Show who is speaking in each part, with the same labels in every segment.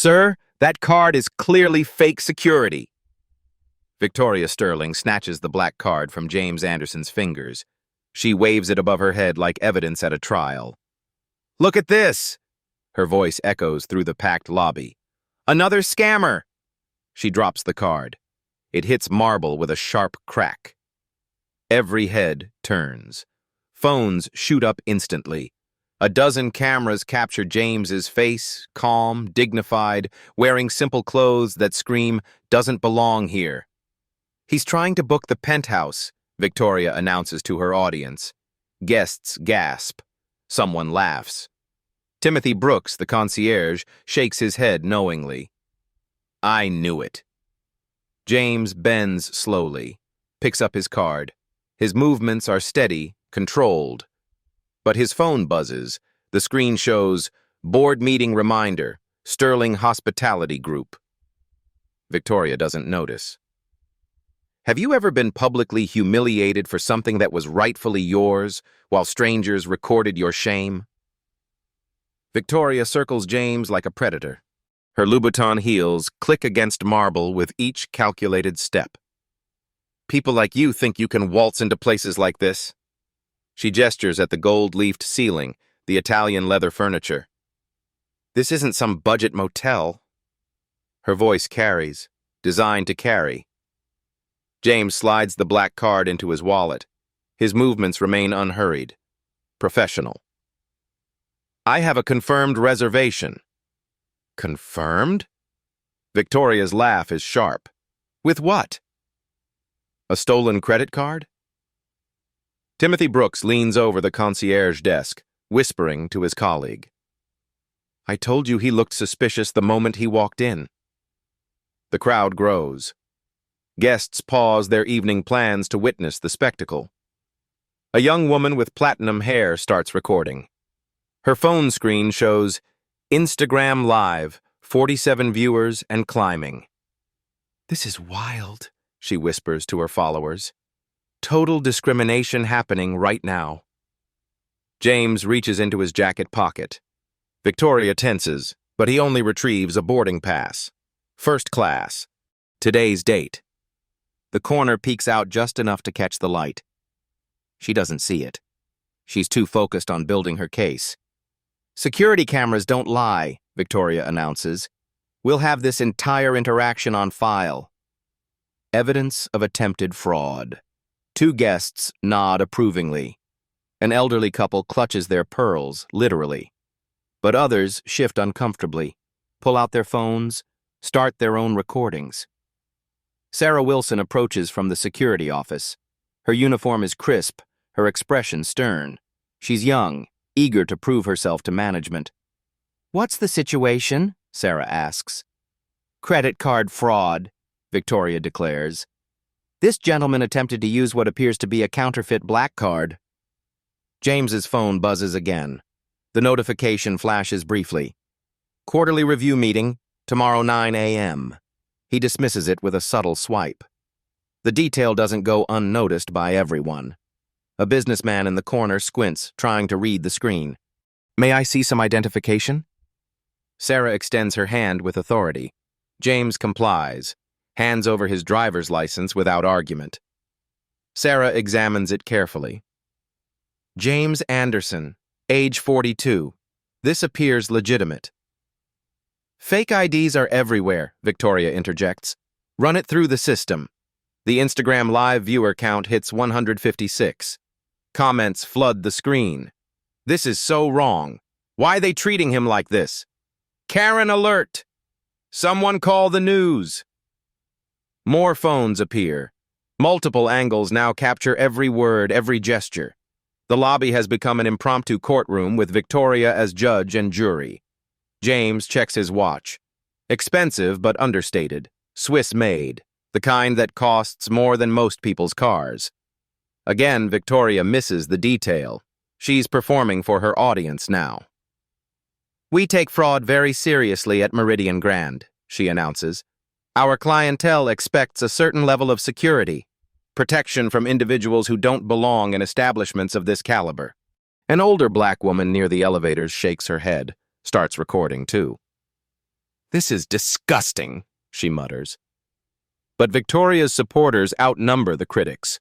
Speaker 1: Sir, that card is clearly fake security. Victoria Sterling snatches the black card from James Anderson's fingers. She waves it above her head like evidence at a trial. Look at this! Her voice echoes through the packed lobby. Another scammer! She drops the card. It hits marble with a sharp crack. Every head turns. Phones shoot up instantly. A dozen cameras capture James's face, calm, dignified, wearing simple clothes that scream, "Doesn't belong here." He's trying to book the penthouse, Victoria announces to her audience. Guests gasp. Someone laughs. Timothy Brooks, the concierge, shakes his head knowingly. I knew it. James bends slowly, picks up his card. His movements are steady, controlled. But his phone buzzes. The screen shows, board meeting reminder, Sterling Hospitality Group. Victoria doesn't notice. Have you ever been publicly humiliated for something that was rightfully yours, while strangers recorded your shame? Victoria circles James like a predator. Her Louboutin heels click against marble with each calculated step. People like you think you can waltz into places like this? She gestures at the gold-leafed ceiling, the Italian leather furniture. This isn't some budget motel. Her voice carries, designed to carry. James slides the black card into his wallet. His movements remain unhurried, professional. I have a confirmed reservation. Confirmed? Victoria's laugh is sharp. With what? A stolen credit card? Timothy Brooks leans over the concierge desk, whispering to his colleague. I told you he looked suspicious the moment he walked in. The crowd grows. Guests pause their evening plans to witness the spectacle. A young woman with platinum hair starts recording. Her phone screen shows Instagram Live, 47 viewers and climbing. This is wild, she whispers to her followers. Total discrimination happening right now. James reaches into his jacket pocket. Victoria tenses, but he only retrieves a boarding pass. First class. Today's date. The corner peeks out just enough to catch the light. She doesn't see it. She's too focused on building her case. Security cameras don't lie, Victoria announces. We'll have this entire interaction on file. Evidence of attempted fraud. Two guests nod approvingly. An elderly couple clutches their pearls, literally. But others shift uncomfortably, pull out their phones, start their own recordings. Sarah Wilson approaches from the security office. Her uniform is crisp, her expression stern. She's young, eager to prove herself to management. What's the situation? Sarah asks. Credit card fraud, Victoria declares. This gentleman attempted to use what appears to be a counterfeit black card. James's phone buzzes again. The notification flashes briefly. Quarterly review meeting, tomorrow 9 a.m. He dismisses it with a subtle swipe. The detail doesn't go unnoticed by everyone. A businessman in the corner squints, trying to read the screen. May I see some identification? Sarah extends her hand with authority. James complies, hands over his driver's license without argument. Sarah examines it carefully. James Anderson, age 42. This appears legitimate. Fake IDs are everywhere, Victoria interjects. Run it through the system. The Instagram Live viewer count hits 156. Comments flood the screen. This is so wrong. Why are they treating him like this? Karen alert! Someone call the news! More phones appear. Multiple angles now capture every word, every gesture. The lobby has become an impromptu courtroom with Victoria as judge and jury. James checks his watch. Expensive but understated. Swiss-made. The kind that costs more than most people's cars. Again, Victoria misses the detail. She's performing for her audience now. We take fraud very seriously at Meridian Grand, she announces. Our clientele expects a certain level of security, protection from individuals who don't belong in establishments of this caliber. An older black woman near the elevators shakes her head, starts recording too. "This is disgusting," she mutters. But Victoria's supporters outnumber the critics.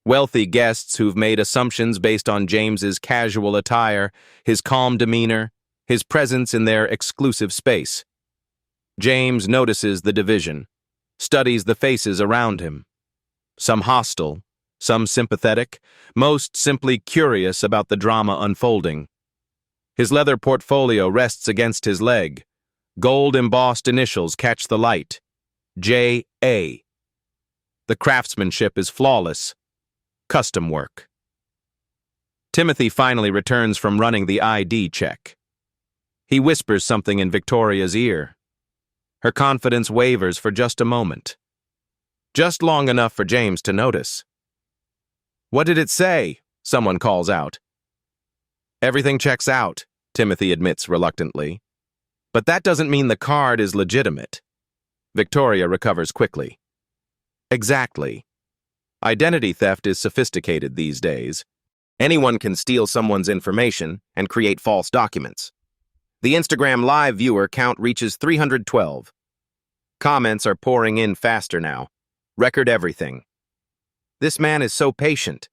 Speaker 1: Wealthy guests who've made assumptions based on James's casual attire, his calm demeanor, his presence in their exclusive space. James notices the division, studies the faces around him. Some hostile, some sympathetic, most simply curious about the drama unfolding. His leather portfolio rests against his leg. Gold-embossed initials catch the light. J.A. The craftsmanship is flawless. Custom work. Timothy finally returns from running the ID check. He whispers something in Victoria's ear. Her confidence wavers for just a moment. Just long enough for James to notice. "What did it say?" someone calls out. "Everything checks out," Timothy admits reluctantly. "But that doesn't mean the card is legitimate." Victoria recovers quickly. "Exactly. Identity theft is sophisticated these days. Anyone can steal someone's information and create false documents. The Instagram Live viewer count reaches 312. Comments are pouring in faster now. Record everything. This man is so patient.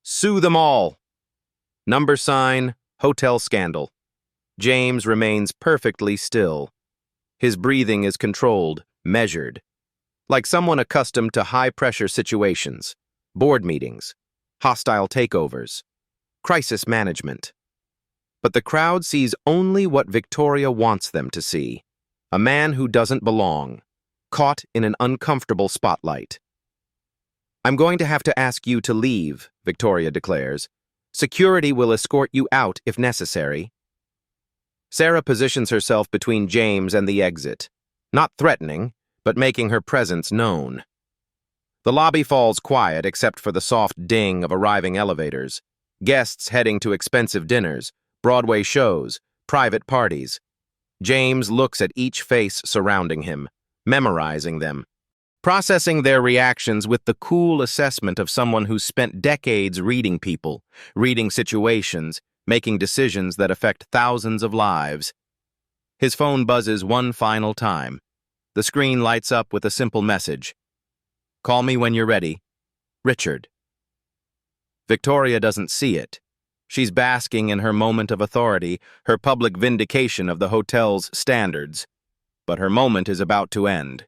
Speaker 1: Sue them all. Number sign, hotel scandal. James remains perfectly still. His breathing is controlled, measured. Like someone accustomed to high-pressure situations, board meetings, hostile takeovers, crisis management. But the crowd sees only what Victoria wants them to see. A man who doesn't belong, caught in an uncomfortable spotlight. "I'm going to have to ask you to leave," Victoria declares. "Security will escort you out if necessary." Sarah positions herself between James and the exit, not threatening, but making her presence known. The lobby falls quiet except for the soft ding of arriving elevators, guests heading to expensive dinners, Broadway shows, private parties. James looks at each face surrounding him, memorizing them, processing their reactions with the cool assessment of someone who's spent decades reading people, reading situations, making decisions that affect thousands of lives. His phone buzzes one final time. The screen lights up with a simple message. "Call me when you're ready. Richard." Victoria doesn't see it. She's basking in her moment of authority, her public vindication of the hotel's standards. But her moment is about to end.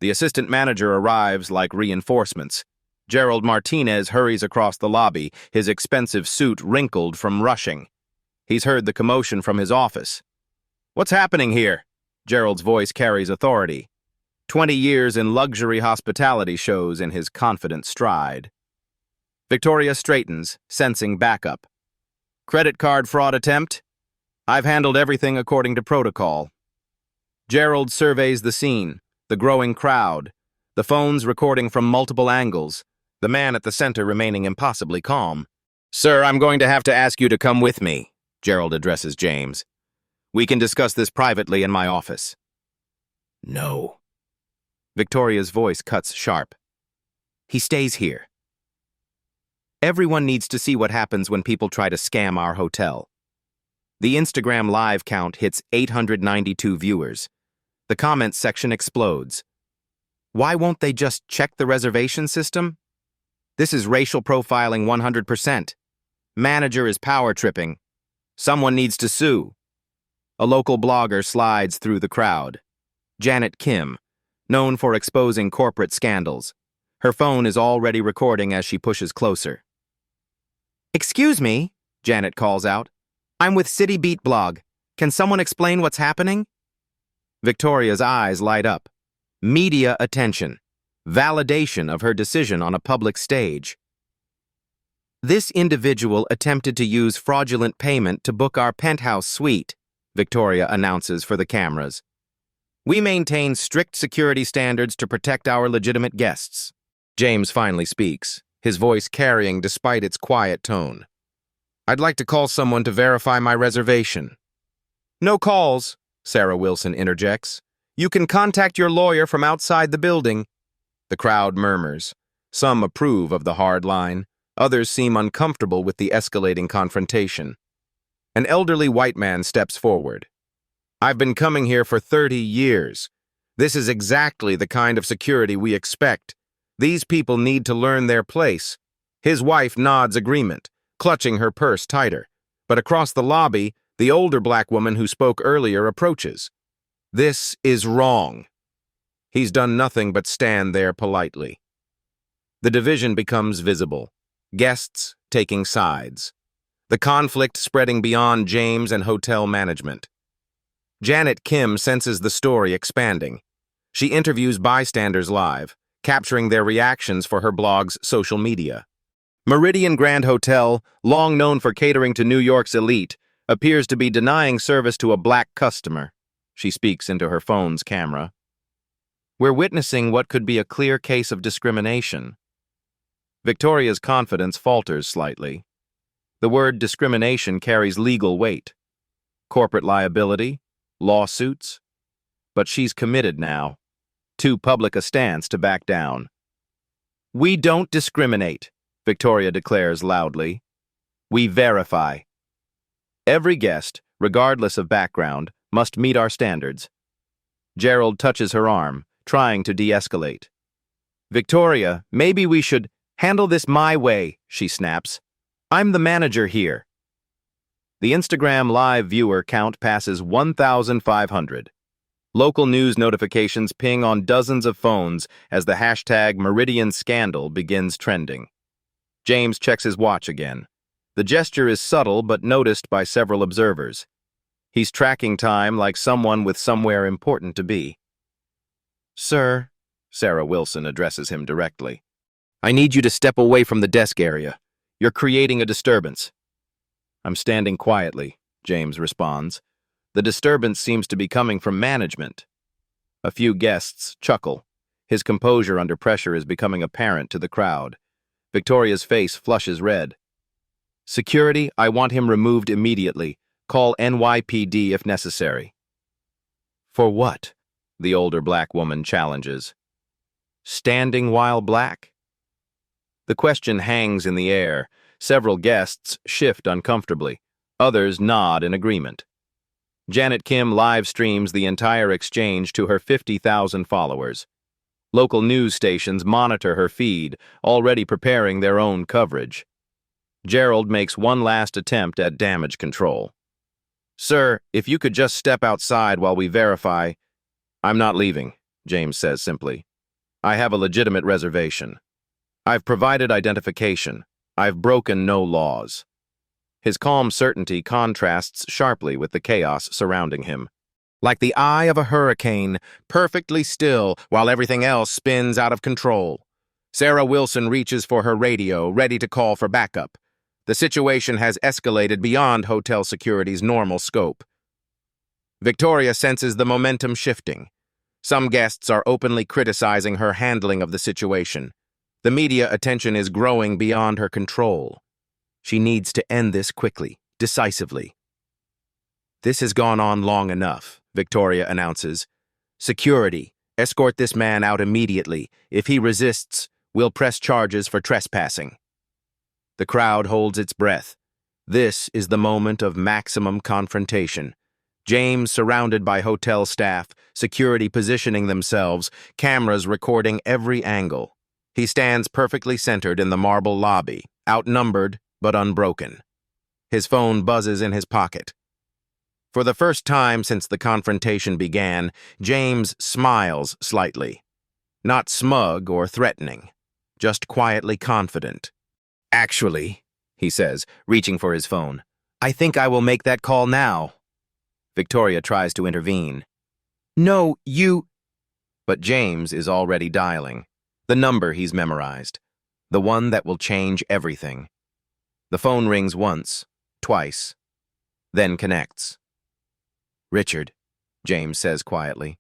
Speaker 1: The assistant manager arrives like reinforcements. Gerald Martinez hurries across the lobby, his expensive suit wrinkled from rushing. He's heard the commotion from his office. "What's happening here?" Gerald's voice carries authority. 20 years in luxury hospitality shows in his confident stride. Victoria straightens, sensing backup. "Credit card fraud attempt? I've handled everything according to protocol." Gerald surveys the scene, the growing crowd, the phones recording from multiple angles, the man at the center remaining impossibly calm. "Sir, I'm going to have to ask you to come with me," Gerald addresses James. "We can discuss this privately in my office." "No." Victoria's voice cuts sharp. "He stays here. Everyone needs to see what happens when people try to scam our hotel." The Instagram Live count hits 892 viewers. The comments section explodes. "Why won't they just check the reservation system? This is racial profiling 100%. Manager is power tripping. Someone needs to sue." A local blogger slides through the crowd. Janet Kim, known for exposing corporate scandals. Her phone is already recording as she pushes closer. "Excuse me," Janet calls out. "I'm with City Beat blog. Can someone explain what's happening?" Victoria's eyes light up. Media attention. Validation of her decision on a public stage. "This individual attempted to use fraudulent payment to book our penthouse suite," Victoria announces for the cameras. "We maintain strict security standards to protect our legitimate guests." James finally speaks, his voice carrying despite its quiet tone. "I'd like to call someone to verify my reservation." "No calls," Sarah Wilson interjects. "You can contact your lawyer from outside the building." The crowd murmurs. Some approve of the hard line. Others seem uncomfortable with the escalating confrontation. An elderly white man steps forward. I've been coming here for 30 years. This is exactly the kind of security we expect. These people need to learn their place. His wife nods agreement, clutching her purse tighter. But across the lobby, the older black woman who spoke earlier approaches. This is wrong. He's done nothing but stand there politely. The division becomes visible. Guests taking sides. The conflict spreading beyond James and hotel management. Janet Kim senses the story expanding. She interviews bystanders live, capturing their reactions for her blog's social media. Meridian Grand Hotel, long known for catering to New York's elite, appears to be denying service to a black customer. She speaks into her phone's camera. We're witnessing what could be a clear case of discrimination. Victoria's confidence falters slightly. The word discrimination carries legal weight. Corporate liability, lawsuits. But she's committed now. Too public a stance to back down. We don't discriminate, Victoria declares loudly. We verify. Every guest, regardless of background, must meet our standards. Gerald touches her arm, trying to de-escalate. Victoria, maybe we should handle this my way, she snaps. I'm the manager here. The Instagram live viewer count passes 1,500. Local news notifications ping on dozens of phones as the hashtag Meridian Scandal begins trending. James checks his watch again. The gesture is subtle but noticed by several observers. He's tracking time like someone with somewhere important to be. Sir, Sarah Wilson addresses him directly. I need you to step away from the desk area. You're creating a disturbance. I'm standing quietly, James responds. The disturbance seems to be coming from management. A few guests chuckle. His composure under pressure is becoming apparent to the crowd. Victoria's face flushes red. Security, I want him removed immediately. Call NYPD if necessary. For what? The older black woman challenges. Standing while black? The question hangs in the air. Several guests shift uncomfortably. Others nod in agreement. Janet Kim live streams the entire exchange to her 50,000 followers. Local news stations monitor her feed, already preparing their own coverage. Gerald makes one last attempt at damage control. Sir, if you could just step outside while we verify. I'm not leaving, James says simply. I have a legitimate reservation. I've provided identification. I've broken no laws. His calm certainty contrasts sharply with the chaos surrounding him. Like the eye of a hurricane, perfectly still while everything else spins out of control. Sarah Wilson reaches for her radio, ready to call for backup. The situation has escalated beyond hotel security's normal scope. Victoria senses the momentum shifting. Some guests are openly criticizing her handling of the situation. The media attention is growing beyond her control. She needs to end this quickly, decisively. This has gone on long enough, Victoria announces. Security, escort this man out immediately. If he resists, we'll press charges for trespassing. The crowd holds its breath. This is the moment of maximum confrontation. James surrounded by hotel staff, security positioning themselves, cameras recording every angle. He stands perfectly centered in the marble lobby, outnumbered but unbroken. His phone buzzes in his pocket. For the first time since the confrontation began, James smiles slightly. Not smug or threatening, just quietly confident. Actually, he says, reaching for his phone, I think I will make that call now. Victoria tries to intervene. No, you... But James is already dialing. The number he's memorized. The one that will change everything. The phone rings once, twice, then connects. Richard, James says quietly.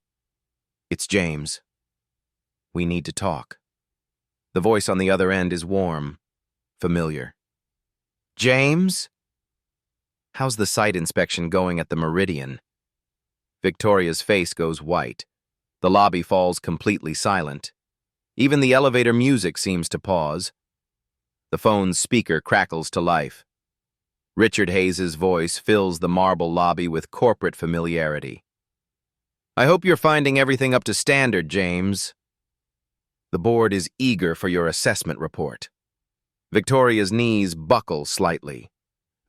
Speaker 1: It's James. We need to talk. The voice on the other end is warm, familiar. James? How's the site inspection going at the Meridian? Victoria's face goes white. The lobby falls completely silent. Even the elevator music seems to pause. The phone's speaker crackles to life. Richard Hayes's voice fills the marble lobby with corporate familiarity. I hope you're finding everything up to standard, James. The board is eager for your assessment report. Victoria's knees buckle slightly.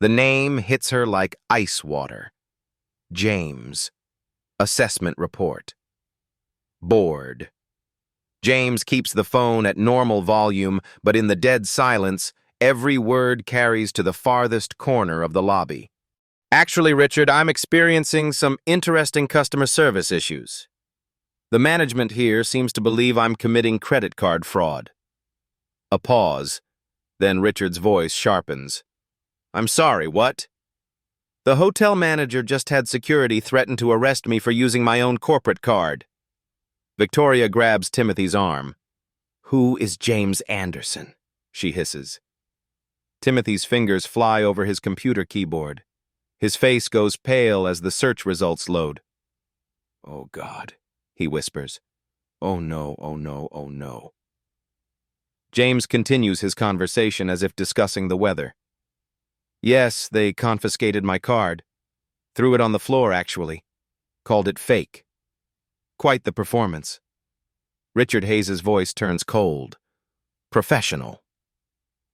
Speaker 1: The name hits her like ice water. James. Assessment report. Board. James keeps the phone at normal volume, but in the dead silence, every word carries to the farthest corner of the lobby. Actually, Richard, I'm experiencing some interesting customer service issues. The management here seems to believe I'm committing credit card fraud. A pause. Then Richard's voice sharpens. I'm sorry, what? The hotel manager just had security threaten to arrest me for using my own corporate card. Victoria grabs Timothy's arm. Who is James Anderson? She hisses. Timothy's fingers fly over his computer keyboard. His face goes pale as the search results load. Oh, God, he whispers. Oh, no, oh, no, oh, no. James continues his conversation as if discussing the weather. Yes, they confiscated my card. Threw it on the floor, actually. Called it fake. Quite the performance. Richard Hayes' voice turns cold. Professional.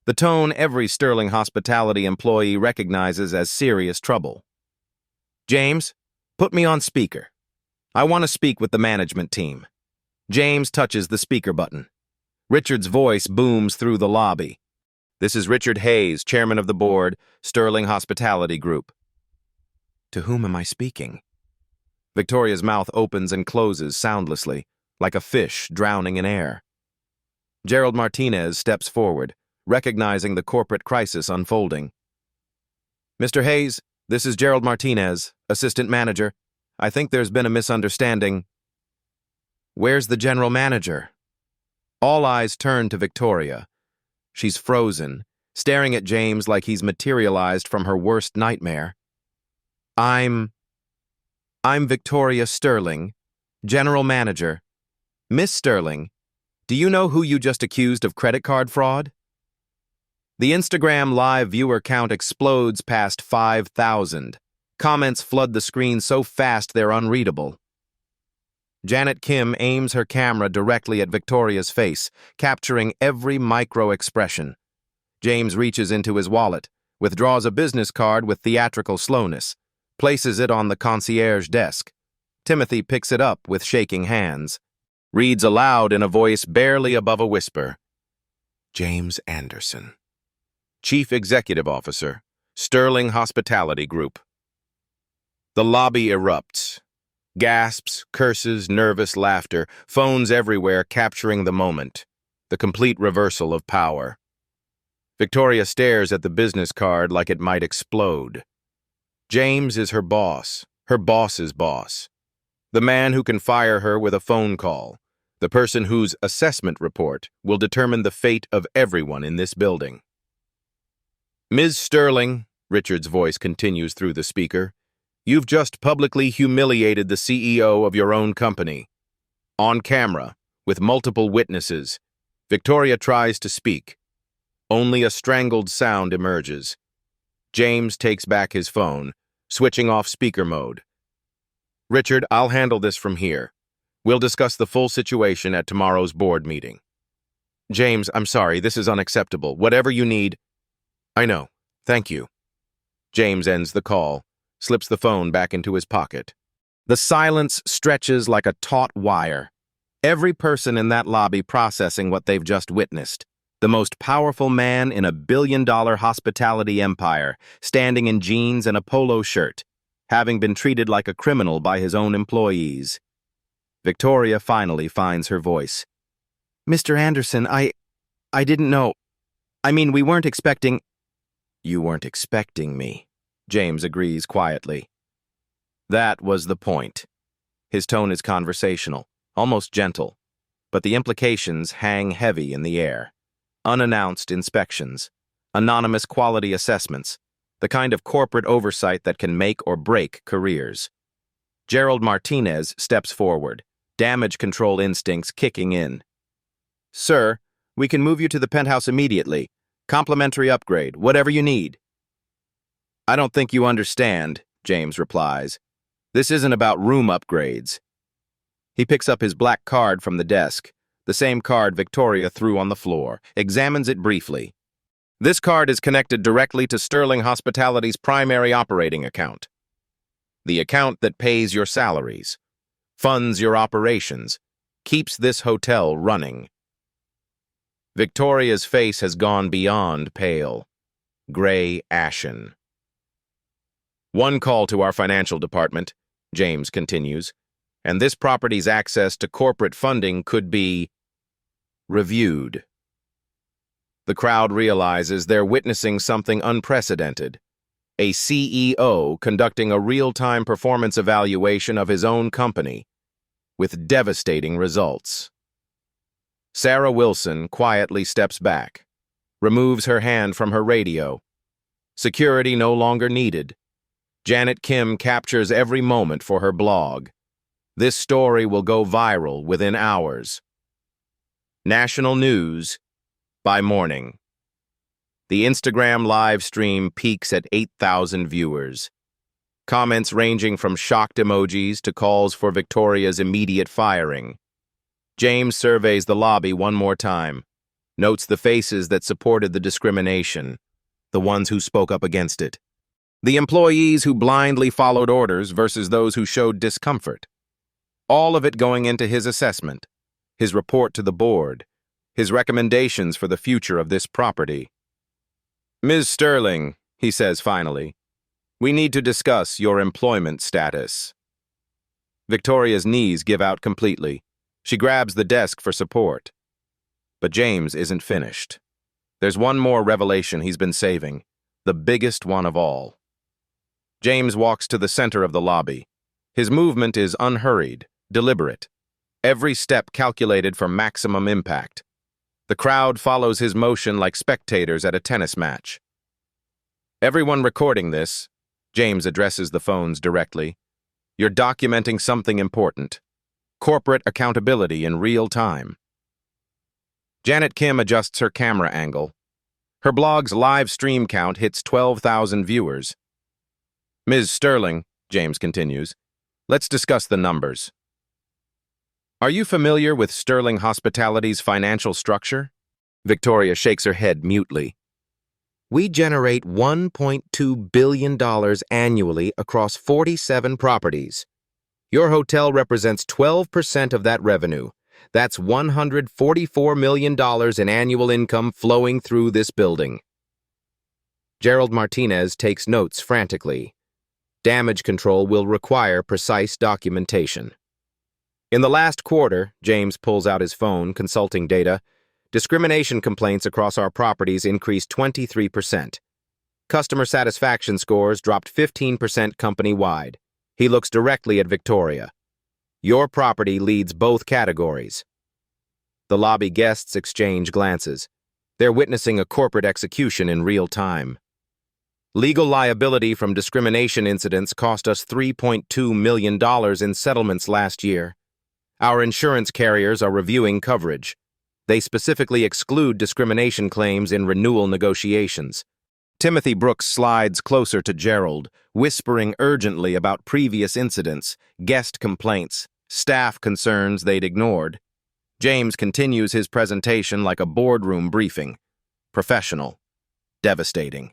Speaker 1: The tone every Sterling Hospitality employee recognizes as serious trouble. James, put me on speaker. I want to speak with the management team. James touches the speaker button. Richard's voice booms through the lobby. This is Richard Hayes, chairman of the board, Sterling Hospitality Group. To whom am I speaking? Victoria's mouth opens and closes soundlessly, like a fish drowning in air. Gerald Martinez steps forward, recognizing the corporate crisis unfolding. Mr. Hayes, this is Gerald Martinez, assistant manager. I think there's been a misunderstanding. Where's the general manager? All eyes turn to Victoria. She's frozen, staring at James like he's materialized from her worst nightmare. I'm Victoria Sterling, general manager. Miss Sterling, do you know who you just accused of credit card fraud? The Instagram live viewer count explodes past 5,000. Comments flood the screen so fast they're unreadable. Janet Kim aims her camera directly at Victoria's face, capturing every micro-expression. James reaches into his wallet, withdraws a business card with theatrical slowness, places it on the concierge desk. Timothy picks it up with shaking hands, reads aloud in a voice barely above a whisper. James Anderson, Chief Executive Officer, Sterling Hospitality Group. The lobby erupts. Gasps, curses, nervous laughter, phones everywhere capturing the moment, the complete reversal of power. Victoria stares at the business card like it might explode. James is her boss's boss. The man who can fire her with a phone call, the person whose assessment report will determine the fate of everyone in this building. Ms. Sterling, Richard's voice continues through the speaker, you've just publicly humiliated the CEO of your own company. On camera, with multiple witnesses, Victoria tries to speak. Only a strangled sound emerges. James takes back his phone, switching off speaker mode. Richard, I'll handle this from here. We'll discuss the full situation at tomorrow's board meeting. James, I'm sorry, this is unacceptable. Whatever you need. I know. Thank you. James ends the call, slips the phone back into his pocket. The silence stretches like a taut wire. Every person in that lobby processing what they've just witnessed. The most powerful man in a billion-dollar hospitality empire, standing in jeans and a polo shirt, having been treated like a criminal by his own employees. Victoria finally finds her voice. Mr. Anderson, I didn't know. I mean, we weren't expecting... You weren't expecting me, James agrees quietly. That was the point. His tone is conversational, almost gentle, but the implications hang heavy in the air. Unannounced inspections, anonymous quality assessments, the kind of corporate oversight that can make or break careers. Gerald Martinez steps forward, damage control instincts kicking in. Sir, we can move you to the penthouse immediately. Complimentary upgrade, whatever you need. I don't think you understand, James replies. This isn't about room upgrades. He picks up his black card from the desk, the same card Victoria threw on the floor, examines it briefly. This card is connected directly to Sterling Hospitality's primary operating account. The account that pays your salaries, funds your operations, keeps this hotel running. Victoria's face has gone beyond pale, gray ashen. One call to our financial department, James continues, and this property's access to corporate funding could be reviewed. The crowd realizes they're witnessing something unprecedented. A CEO conducting a real-time performance evaluation of his own company, with devastating results. Sarah Wilson quietly steps back, removes her hand from her radio. Security no longer needed. Janet Kim captures every moment for her blog. This story will go viral within hours. National news by morning. The Instagram live stream peaks at 8,000 viewers. Comments ranging from shocked emojis to calls for Victoria's immediate firing. James surveys the lobby one more time, notes the faces that supported the discrimination, the ones who spoke up against it. The employees who blindly followed orders versus those who showed discomfort. All of it going into his assessment, his report to the board, his recommendations for the future of this property. Ms. Sterling, he says finally, we need to discuss your employment status. Victoria's knees give out completely. She grabs the desk for support. But James isn't finished. There's one more revelation he's been saving, the biggest one of all. James walks to the center of the lobby. His movement is unhurried, deliberate, every step calculated for maximum impact. The crowd follows his motion like spectators at a tennis match. Everyone recording this, James addresses the phones directly. You're documenting something important. Corporate accountability in real time. Janet Kim adjusts her camera angle. Her blog's live stream count hits 12,000 viewers. Ms. Sterling, James continues, let's discuss the numbers. Are you familiar with Sterling Hospitality's financial structure? Victoria shakes her head mutely. We generate $1.2 billion annually across 47 properties. Your hotel represents 12% of that revenue. That's $144 million in annual income flowing through this building. Gerald Martinez takes notes frantically. Damage control will require precise documentation. In the last quarter, James pulls out his phone, consulting data. Discrimination complaints across our properties increased 23%. Customer satisfaction scores dropped 15% company-wide. He looks directly at Victoria. Your property leads both categories. The lobby guests exchange glances. They're witnessing a corporate execution in real time. Legal liability from discrimination incidents cost us $3.2 million in settlements last year. Our insurance carriers are reviewing coverage. They specifically exclude discrimination claims in renewal negotiations. Timothy Brooks slides closer to Gerald, whispering urgently about previous incidents, guest complaints, staff concerns they'd ignored. James continues his presentation like a boardroom briefing. Professional. Devastating.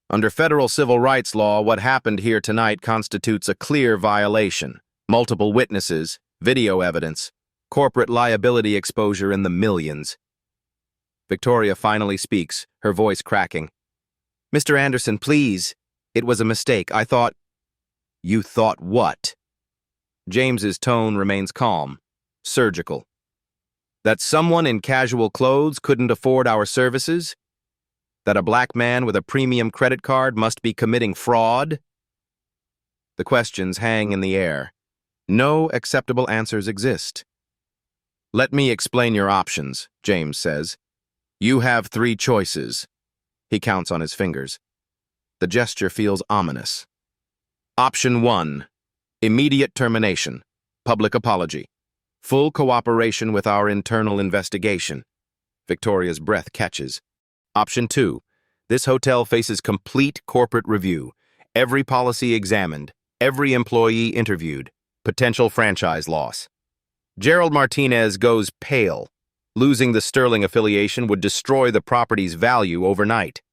Speaker 1: Under federal civil rights law, what happened here tonight constitutes a clear violation. Multiple witnesses, video evidence, corporate liability exposure in the millions. Victoria finally speaks, her voice cracking. Mr. Anderson, please. It was a mistake. I thought... You thought what? James's tone remains calm, surgical. That someone in casual clothes couldn't afford our services? That a black man with a premium credit card must be committing fraud? The questions hang in the air. No acceptable answers exist. Let me explain your options, James says. You have 3 choices. He counts on his fingers. The gesture feels ominous. Option 1. Immediate termination. Public apology. Full cooperation with our internal investigation. Victoria's breath catches. Option 2. This hotel faces complete corporate review. Every policy examined. Every employee interviewed. Potential franchise loss. Gerald Martinez goes pale. Losing the Sterling affiliation would destroy the property's value overnight.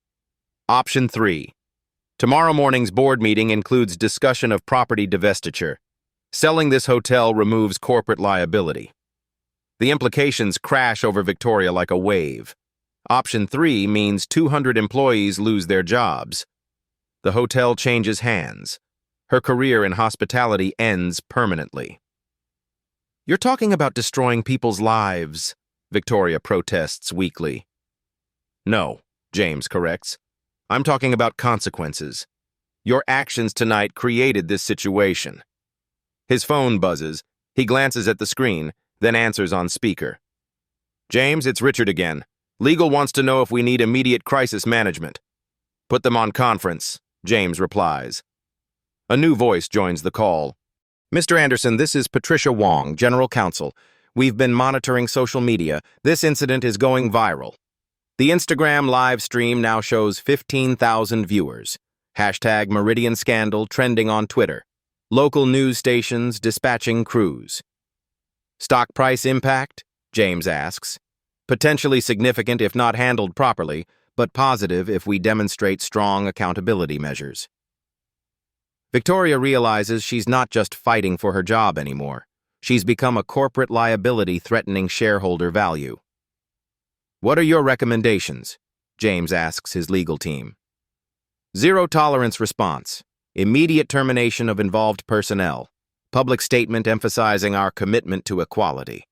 Speaker 1: Option 3. Tomorrow morning's board meeting includes discussion of property divestiture. Selling this hotel removes corporate liability. The implications crash over Victoria like a wave. Option 3 means 200 employees lose their jobs. The hotel changes hands. Her career in hospitality ends permanently. "You're talking about destroying people's lives," Victoria protests weakly. "No," James corrects. "I'm talking about consequences. Your actions tonight created this situation." His phone buzzes. He glances at the screen, then answers on speaker. "James, it's Richard again. Legal wants to know if we need immediate crisis management." "Put them on conference," James replies. A new voice joins the call. "Mr. Anderson, this is Patricia Wong, General Counsel. We've been monitoring social media. This incident is going viral. The Instagram live stream now shows 15,000 viewers. Hashtag Meridian Scandal trending on Twitter. Local news stations dispatching crews." "Stock price impact?" James asks. "Potentially significant if not handled properly, but positive if we demonstrate strong accountability measures." Victoria realizes she's not just fighting for her job anymore. She's become a corporate liability threatening shareholder value. "What are your recommendations?" James asks his legal team. "Zero tolerance response. Immediate termination of involved personnel. Public statement emphasizing our commitment to equality."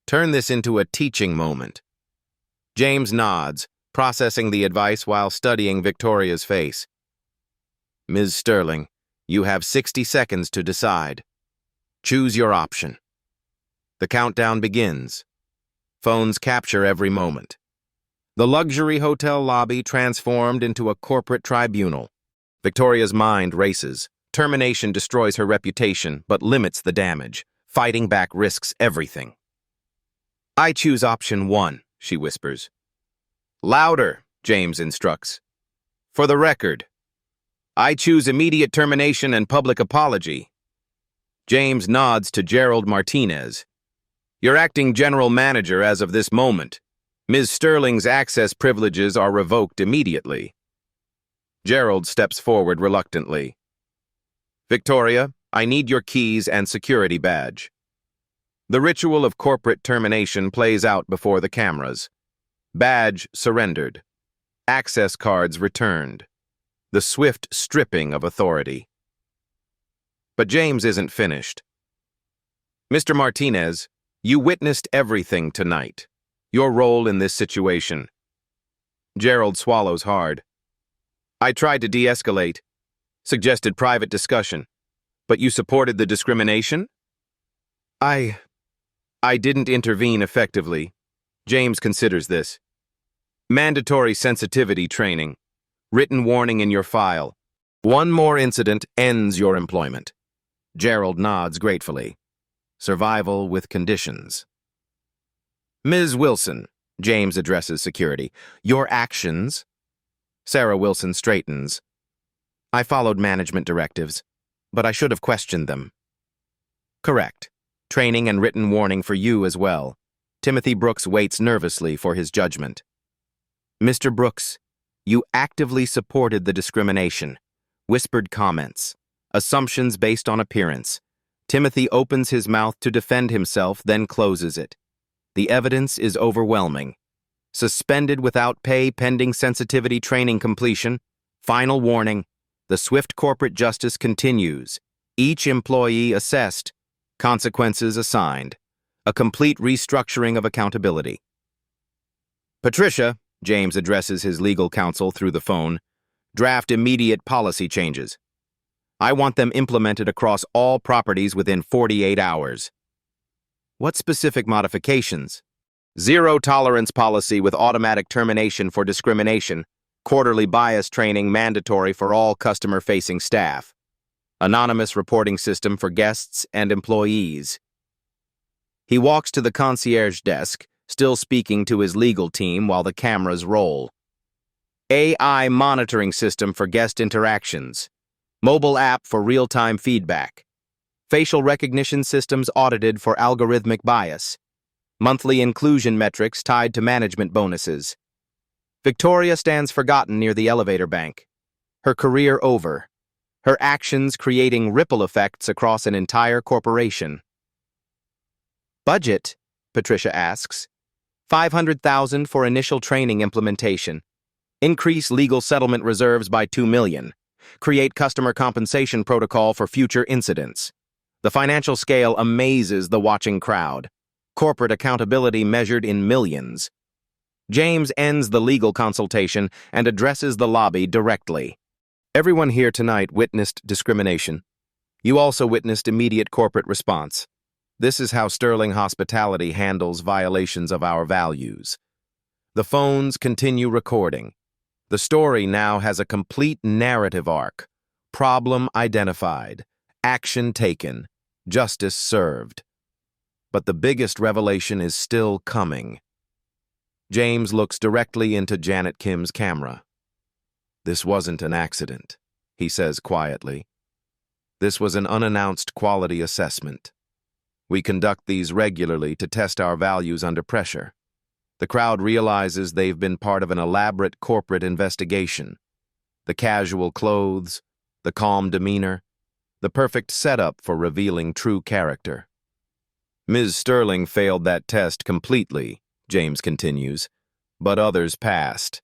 Speaker 1: Turn this into a teaching moment. James nods, processing the advice while studying Victoria's face. "Ms. Sterling, you have 60 seconds to decide. Choose your option." The countdown begins. Phones capture every moment. The luxury hotel lobby transformed into a corporate tribunal. Victoria's mind races. Termination destroys her reputation, but limits the damage. Fighting back risks everything. "I choose option 1, she whispers. "Louder," James instructs. "For the record." "I choose immediate termination and public apology." James nods to Gerald Martinez. "You're acting general manager as of this moment. Ms. Sterling's access privileges are revoked immediately." Gerald steps forward reluctantly. "Victoria, I need your keys and security badge." The ritual of corporate termination plays out before the cameras. Badge surrendered. Access cards returned. The swift stripping of authority. But James isn't finished. "Mr. Martinez, you witnessed everything tonight. Your role in this situation." Gerald swallows hard. "I tried to de-escalate, suggested private discussion, but you supported the discrimination?" I didn't intervene effectively." James considers this. "Mandatory sensitivity training. Written warning in your file. One more incident ends your employment." Gerald nods gratefully. Survival with conditions. "Ms. Wilson," James addresses security, "your actions?" Sarah Wilson straightens. "I followed management directives, but I should have questioned them." "Correct. Training and written warning for you as well." Timothy Brooks waits nervously for his judgment. "Mr. Brooks, you actively supported the discrimination." Whispered comments. Assumptions based on appearance. Timothy opens his mouth to defend himself, then closes it. The evidence is overwhelming. Suspended without pay pending sensitivity training completion. Final warning. The swift corporate justice continues. Each employee assessed. Consequences assigned. A complete restructuring of accountability. "Patricia," James addresses his legal counsel through the phone, "draft immediate policy changes. I want them implemented across all properties within 48 hours. "What specific modifications?" "Zero tolerance policy with automatic termination for discrimination. Quarterly bias training mandatory for all customer-facing staff. Anonymous reporting system for guests and employees." He walks to the concierge desk, still speaking to his legal team while the cameras roll. AI monitoring system for guest interactions. Mobile app for real-time feedback. Facial recognition systems audited for algorithmic bias. Monthly inclusion metrics tied to management bonuses. Victoria stands forgotten near the elevator bank. Her career over. Her actions creating ripple effects across an entire corporation. Budget? Patricia asks. $500,000 for initial training implementation. Increase legal settlement reserves by $2 million. Create customer compensation protocol for future incidents. The financial scale amazes the watching crowd. Corporate accountability measured in millions. James ends the legal consultation and addresses the lobby directly. Everyone here tonight witnessed discrimination. You also witnessed immediate corporate response. This is how Sterling Hospitality handles violations of our values. The phones continue recording. The story now has a complete narrative arc. Problem identified. Action taken. Justice served. But the biggest revelation is still coming. James looks directly into Janet Kim's camera. This wasn't an accident, he says quietly. This was an unannounced quality assessment. We conduct these regularly to test our values under pressure. The crowd realizes they've been part of an elaborate corporate investigation. The casual clothes, the calm demeanor, the perfect setup for revealing true character. Ms. Sterling failed that test completely, James continues, but others passed.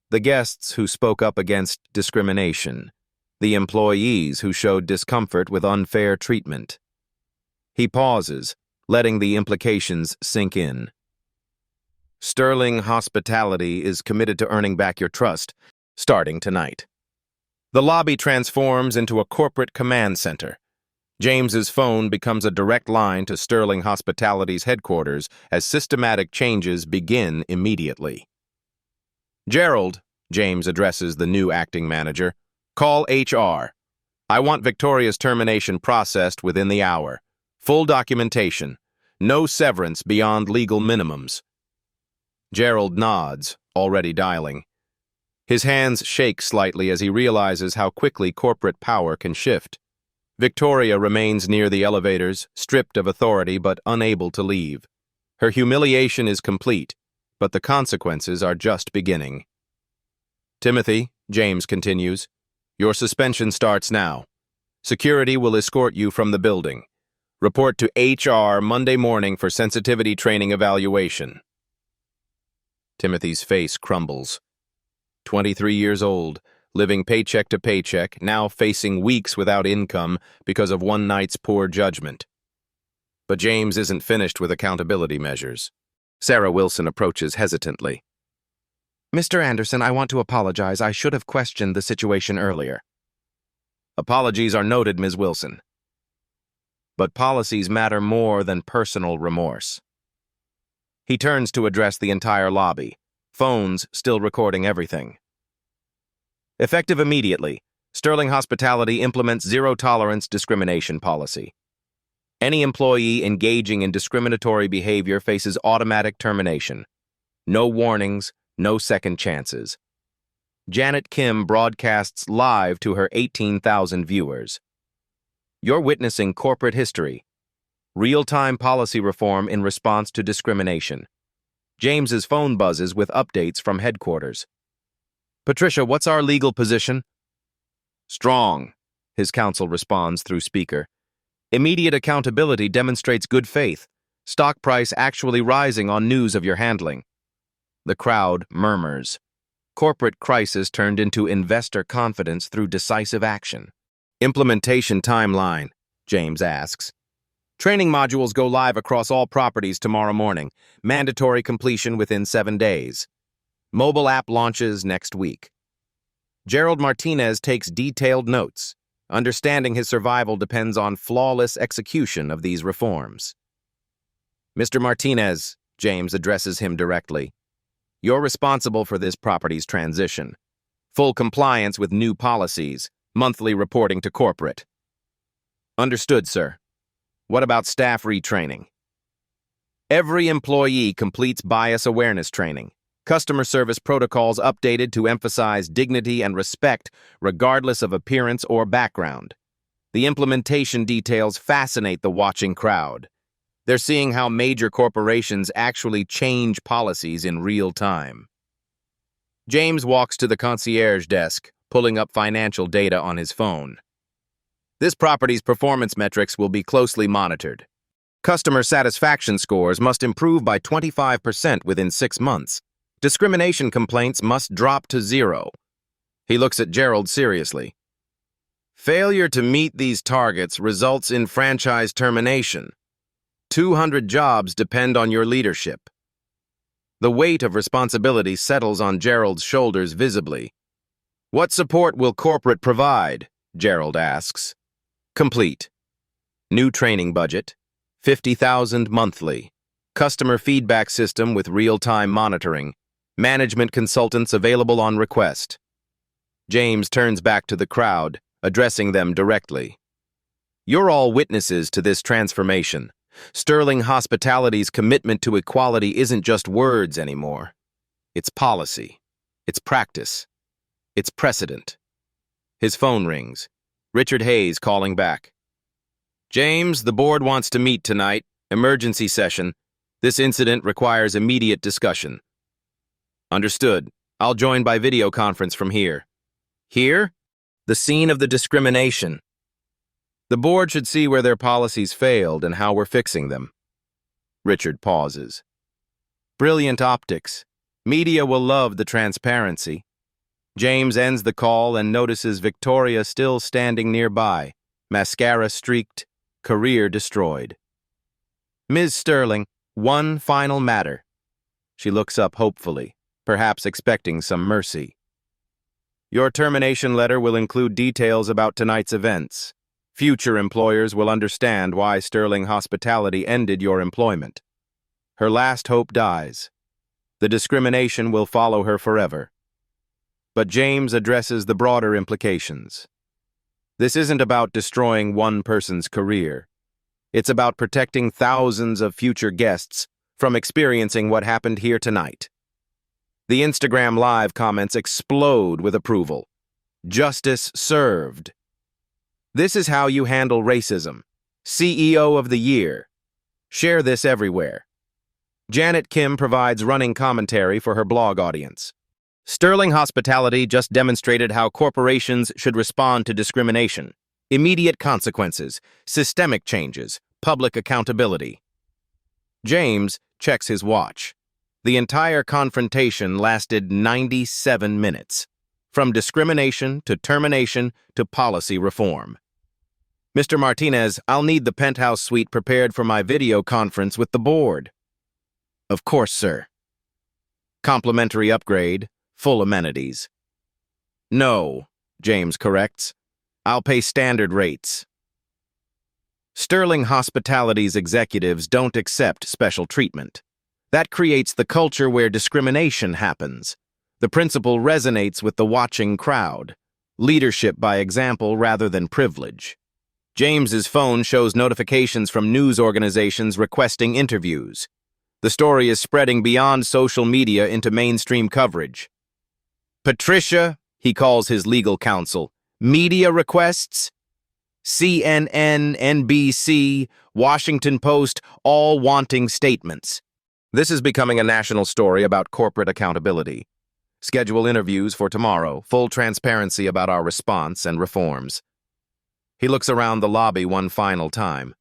Speaker 1: The guests who spoke up against discrimination, the employees who showed discomfort with unfair treatment. He pauses, letting the implications sink in. Sterling Hospitality is committed to earning back your trust, starting tonight. The lobby transforms into a corporate command center. James's phone becomes a direct line to Sterling Hospitality's headquarters as systematic changes begin immediately. Gerald, James addresses the new acting manager, call HR. I want Victoria's termination processed within the hour. Full documentation. No severance beyond legal minimums. Gerald nods, already dialing. His hands shake slightly as he realizes how quickly corporate power can shift. Victoria remains near the elevators, stripped of authority but unable to leave. Her humiliation is complete, but the consequences are just beginning. Timothy, James continues, your suspension starts now. Security will escort you from the building. Report to HR Monday morning for sensitivity training evaluation. Timothy's face crumbles. 23 years old, living paycheck to paycheck, now facing weeks without income because of one night's poor judgment. But James isn't finished with accountability measures. Sarah Wilson approaches hesitantly. Mr. Anderson, I want to apologize. I should have questioned the situation earlier. Apologies are noted, Ms. Wilson. But policies matter more than personal remorse. He turns to address the entire lobby, phones still recording everything. Effective immediately, Sterling Hospitality implements zero-tolerance discrimination policy. Any employee engaging in discriminatory behavior faces automatic termination. No warnings, no second chances. Janet Kim broadcasts live to her 18,000 viewers. You're witnessing corporate history. Real-time policy reform in response to discrimination. James's phone buzzes with updates from headquarters. Patricia, what's our legal position? Strong, his counsel responds through speaker. Immediate accountability demonstrates good faith. Stock price actually rising on news of your handling. The crowd murmurs. Corporate crisis turned into investor confidence through decisive action. Implementation timeline, James asks. Training modules go live across all properties tomorrow morning. Mandatory completion within 7 days. Mobile app launches next week. Gerald Martinez takes detailed notes. Understanding his survival depends on flawless execution of these reforms. Mr. Martinez, James addresses him directly. You're responsible for this property's transition. Full compliance with new policies. Monthly reporting to corporate. Understood, sir. What about staff retraining? Every employee completes bias awareness training. Customer service protocols updated to emphasize dignity and respect regardless of appearance or background. The implementation details fascinate the watching crowd. They're seeing how major corporations actually change policies in real time. James walks to the concierge desk, pulling up financial data on his phone. This property's performance metrics will be closely monitored. Customer satisfaction scores must improve by 25% within 6 months. Discrimination complaints must drop to 0. He looks at Gerald seriously. Failure to meet these targets results in franchise termination. 200 jobs depend on your leadership. The weight of responsibility settles on Gerald's shoulders visibly. What support will corporate provide? Gerald asks. Complete. New training budget. $50,000 monthly. Customer feedback system with real-time monitoring. Management consultants available on request. James turns back to the crowd, addressing them directly. You're all witnesses to this transformation. Sterling Hospitality's commitment to equality isn't just words anymore. It's policy. It's practice. It's precedent. His phone rings. Richard Hayes calling back. James, the board wants to meet tonight. Emergency session. This incident requires immediate discussion. Understood. I'll join by video conference from here. Here? The scene of the discrimination. The board should see where their policies failed and how we're fixing them. Richard pauses. Brilliant optics. Media will love the transparency. James ends the call and notices Victoria still standing nearby, mascara streaked, career destroyed. Ms. Sterling, one final matter. She looks up hopefully, perhaps expecting some mercy. Your termination letter will include details about tonight's events. Future employers will understand why Sterling Hospitality ended your employment. Her last hope dies. The discrimination will follow her forever. But James addresses the broader implications. This isn't about destroying one person's career. It's about protecting thousands of future guests from experiencing what happened here tonight. The Instagram Live comments explode with approval. Justice served. This is how you handle racism. CEO of the Year. Share this everywhere. Janet Kim provides running commentary for her blog audience. Sterling Hospitality just demonstrated how corporations should respond to discrimination. Immediate consequences, systemic changes, public accountability. James checks his watch. The entire confrontation lasted 97 minutes, from discrimination to termination to policy reform. Mr. Martinez, I'll need the penthouse suite prepared for my video conference with the board. Of course, sir. Complimentary upgrade, full amenities. No, James corrects. I'll pay standard rates. Sterling Hospitality's executives don't accept special treatment. That creates the culture where discrimination happens. The principle resonates with the watching crowd. Leadership by example rather than privilege. James's phone shows notifications from news organizations requesting interviews. The story is spreading beyond social media into mainstream coverage. Patricia, he calls his legal counsel, media requests? CNN, NBC, Washington Post, all wanting statements. This is becoming a national story about corporate accountability. Schedule interviews for tomorrow, full transparency about our response and reforms. He looks around the lobby one final time.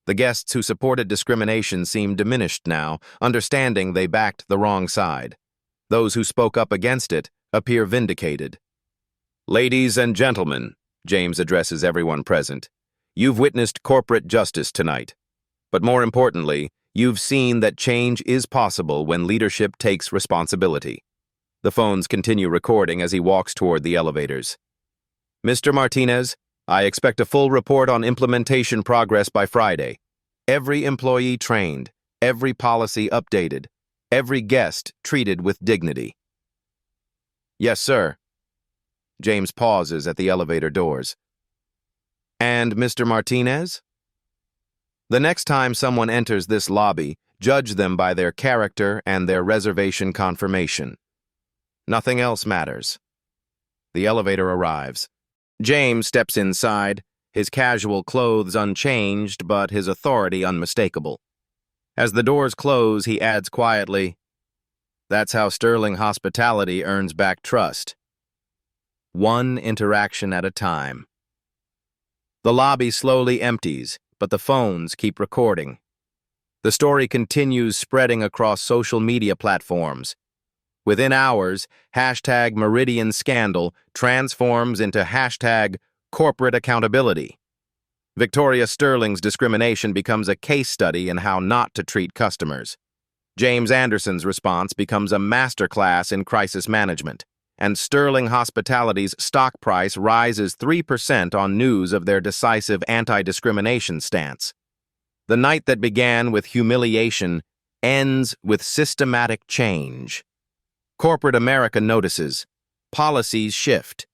Speaker 1: The guests who supported discrimination seem diminished now, understanding they backed the wrong side. Those who spoke up against it appear vindicated. Ladies and gentlemen, James addresses everyone present, you've witnessed corporate justice tonight. But more importantly, you've seen that change is possible when leadership takes responsibility. The phones continue recording as he walks toward the elevators. Mr. Martinez, I expect a full report on implementation progress by Friday. Every employee trained, every policy updated, every guest treated with dignity. Yes, sir. James pauses at the elevator doors. And Mr. Martinez? The next time someone enters this lobby, judge them by their character and their reservation confirmation. Nothing else matters. The elevator arrives. James steps inside, his casual clothes unchanged but his authority unmistakable. As the doors close, he adds quietly, "That's how Sterling hospitality earns back trust. One interaction at a time." The lobby slowly empties, but the phones keep recording. The story continues spreading across social media platforms. Within hours, hashtag Meridian Scandal transforms into hashtag corporate accountability. Victoria Sterling's discrimination becomes a case study in how not to treat customers. James Anderson's response becomes a masterclass in crisis management, and Sterling Hospitality's stock price rises 3% on news of their decisive anti-discrimination stance. The night that began with humiliation ends with systematic change. Corporate America notices. Policies shift.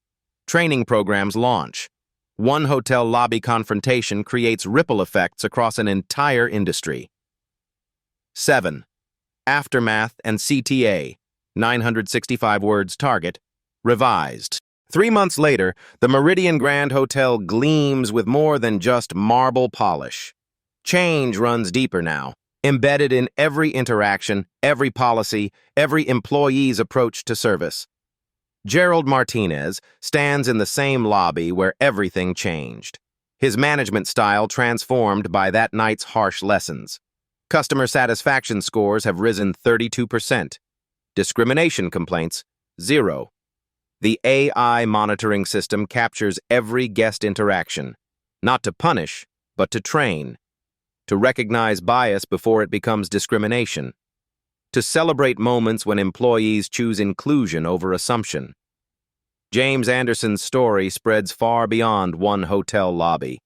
Speaker 1: Training programs launch. One hotel lobby confrontation creates ripple effects across an entire industry. 7. Aftermath and CTA, 965 words target, revised. 3 months later, the Meridian Grand Hotel gleams with more than just marble polish. Change runs deeper now, embedded in every interaction, every policy, every employee's approach to service. Gerald Martinez stands in the same lobby where everything changed. His management style transformed by that night's harsh lessons. Customer satisfaction scores have risen 32%. Discrimination complaints, 0. The AI monitoring system captures every guest interaction, not to punish, but to train, to recognize bias before it becomes discrimination, to celebrate moments when employees choose inclusion over assumption. James Anderson's story spreads far beyond one hotel lobby.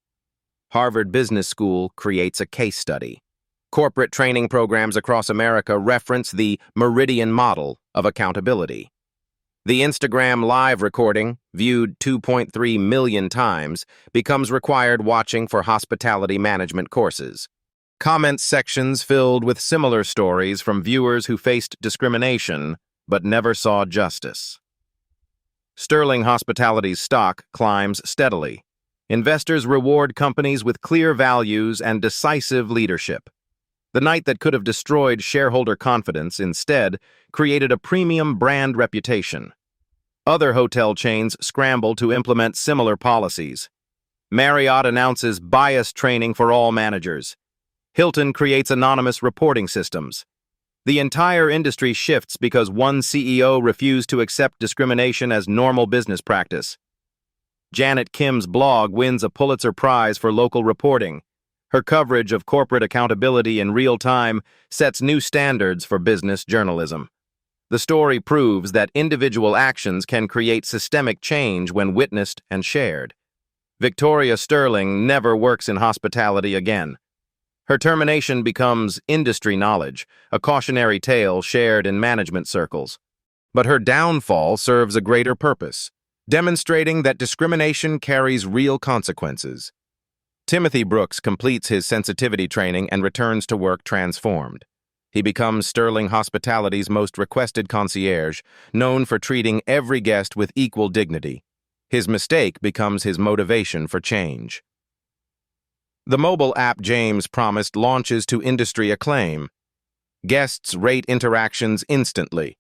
Speaker 1: Harvard Business School creates a case study. Corporate training programs across America reference the Meridian model of accountability. The Instagram live recording, viewed 2.3 million times, becomes required watching for hospitality management courses. Comment sections filled with similar stories from viewers who faced discrimination but never saw justice. Sterling Hospitality's stock climbs steadily. Investors reward companies with clear values and decisive leadership. The night that could have destroyed shareholder confidence instead created a premium brand reputation. Other hotel chains scramble to implement similar policies. Marriott announces bias training for all managers. Hilton creates anonymous reporting systems. The entire industry shifts because one CEO refused to accept discrimination as normal business practice. Janet Kim's blog wins a Pulitzer Prize for local reporting. Her coverage of corporate accountability in real time sets new standards for business journalism. The story proves that individual actions can create systemic change when witnessed and shared. Victoria Sterling never works in hospitality again. Her termination becomes industry knowledge, a cautionary tale shared in management circles. But her downfall serves a greater purpose, demonstrating that discrimination carries real consequences. Timothy Brooks completes his sensitivity training and returns to work transformed. He becomes Sterling Hospitality's most requested concierge, known for treating every guest with equal dignity. His mistake becomes his motivation for change. The mobile app James promised launches to industry acclaim. Guests rate interactions instantly.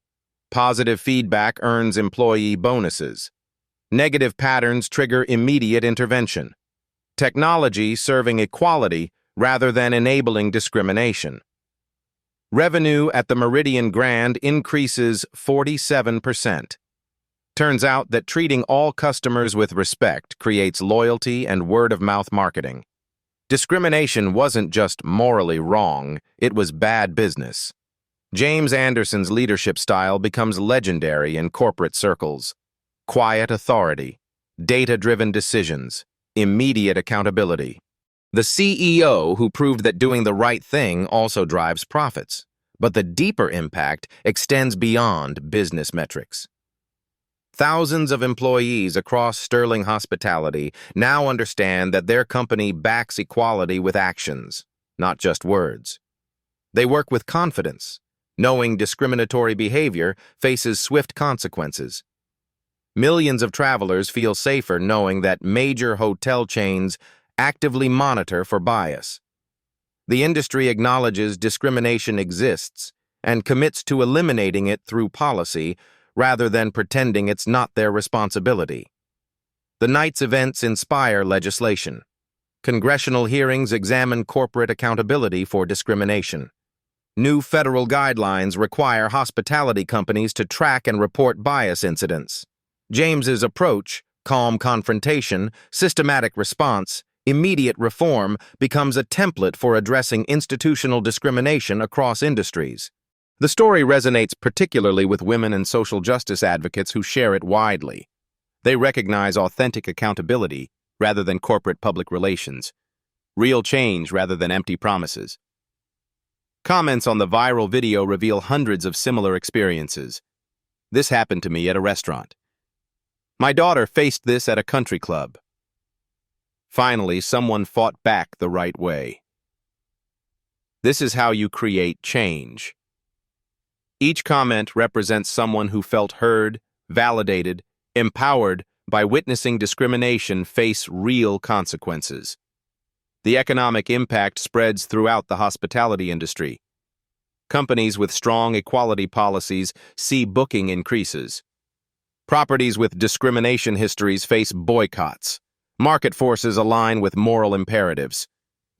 Speaker 1: Positive feedback earns employee bonuses. Negative patterns trigger immediate intervention. Technology serving equality rather than enabling discrimination. Revenue at the Meridian Grand increases 47%. Turns out that treating all customers with respect creates loyalty and word-of-mouth marketing. Discrimination wasn't just morally wrong, it was bad business. James Anderson's leadership style becomes legendary in corporate circles. Quiet authority, data-driven decisions, immediate accountability. The CEO who proved that doing the right thing also drives profits, but the deeper impact extends beyond business metrics. Thousands of employees across Sterling Hospitality now understand that their company backs equality with actions, not just words. They work with confidence, knowing discriminatory behavior faces swift consequences. Millions of travelers feel safer knowing that major hotel chains actively monitor for bias. The industry acknowledges discrimination exists and commits to eliminating it through policy rather than pretending it's not their responsibility. The night's events inspire legislation. Congressional hearings examine corporate accountability for discrimination. New federal guidelines require hospitality companies to track and report bias incidents. James's approach, calm confrontation, systematic response, immediate reform, becomes a template for addressing institutional discrimination across industries. The story resonates particularly with women and social justice advocates who share it widely. They recognize authentic accountability rather than corporate public relations, real change rather than empty promises. Comments on the viral video reveal hundreds of similar experiences. This happened to me at a restaurant. My daughter faced this at a country club. Finally, someone fought back the right way. This is how you create change. Each comment represents someone who felt heard, validated, empowered by witnessing discrimination face real consequences. The economic impact spreads throughout the hospitality industry. Companies with strong equality policies see booking increases. Properties with discrimination histories face boycotts. Market forces align with moral imperatives.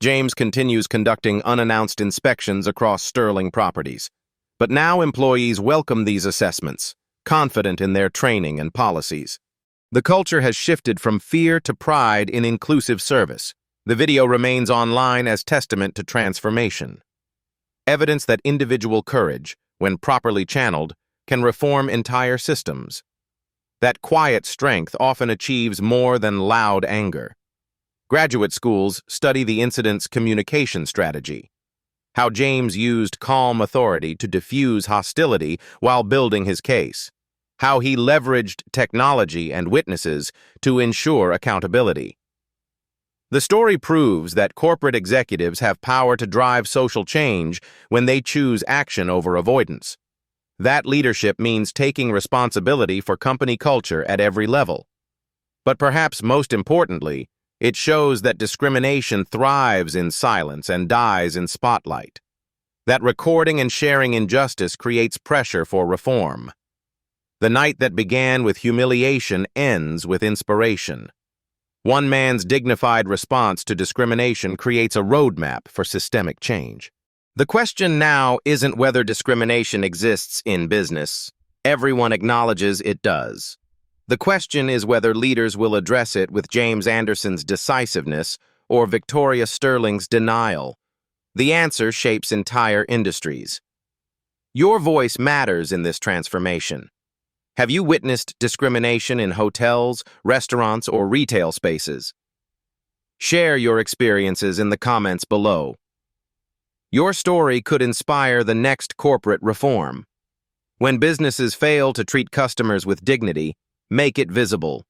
Speaker 1: James continues conducting unannounced inspections across Sterling properties. But now employees welcome these assessments, confident in their training and policies. The culture has shifted from fear to pride in inclusive service. The video remains online as testament to transformation. Evidence that individual courage, when properly channeled, can reform entire systems. That quiet strength often achieves more than loud anger. Graduate schools study the incident's communication strategy, how James used calm authority to diffuse hostility while building his case, how he leveraged technology and witnesses to ensure accountability. The story proves that corporate executives have power to drive social change when they choose action over avoidance. That leadership means taking responsibility for company culture at every level. But perhaps most importantly, it shows that discrimination thrives in silence and dies in spotlight. That recording and sharing injustice creates pressure for reform. The night that began with humiliation ends with inspiration. One man's dignified response to discrimination creates a roadmap for systemic change. The question now isn't whether discrimination exists in business. Everyone acknowledges it does. The question is whether leaders will address it with James Anderson's decisiveness or Victoria Sterling's denial. The answer shapes entire industries. Your voice matters in this transformation. Have you witnessed discrimination in hotels, restaurants, or retail spaces? Share your experiences in the comments below. Your story could inspire the next corporate reform. When businesses fail to treat customers with dignity, make it visible.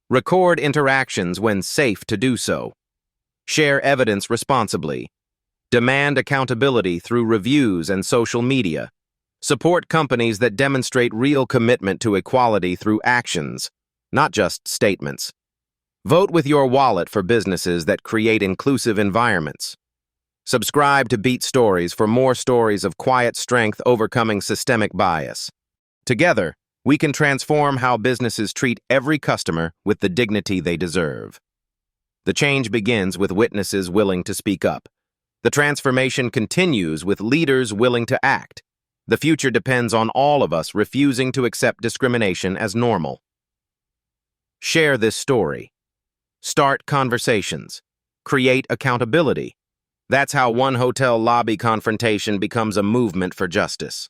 Speaker 1: Record interactions when safe to do so. Share evidence responsibly. Demand accountability through reviews and social media. Support companies that demonstrate real commitment to equality through actions, not just statements. Vote with your wallet for businesses that create inclusive environments. Subscribe to Beat Stories for more stories of quiet strength overcoming systemic bias. Together, we can transform how businesses treat every customer with the dignity they deserve. The change begins with witnesses willing to speak up. The transformation continues with leaders willing to act. The future depends on all of us refusing to accept discrimination as normal. Share this story. Start conversations. Create accountability. That's how one hotel lobby confrontation becomes a movement for justice.